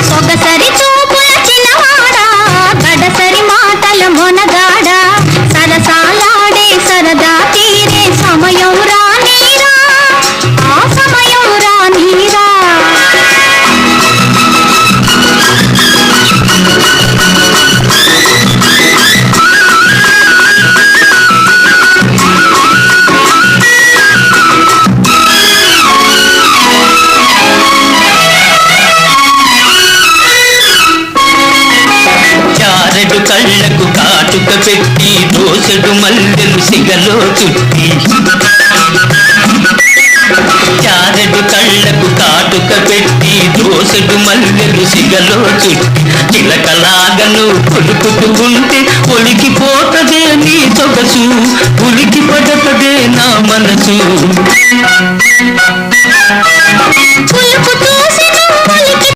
సొగసరి చూపుల చిన్నవాడా గడసరి మాటల మొనగాడా సరసాలాడే సరదా తీరే సమయం రానీరా ఆ సమయం రానీరా కళ్ళకు కాటుక పెట్టి దోసెడు మల్లెలు సిగలో చుట్టి చారెడు కళ్ళకు కాటుక పెట్టి దోసెడు మల్లెలు సిగలో చుట్టి చిలకలాగను కొలుకుతూ ఉంటే ఒలికిపోతదే నీ సొగసు ఉలికి పడతదే నా మనసు పులుకుతూ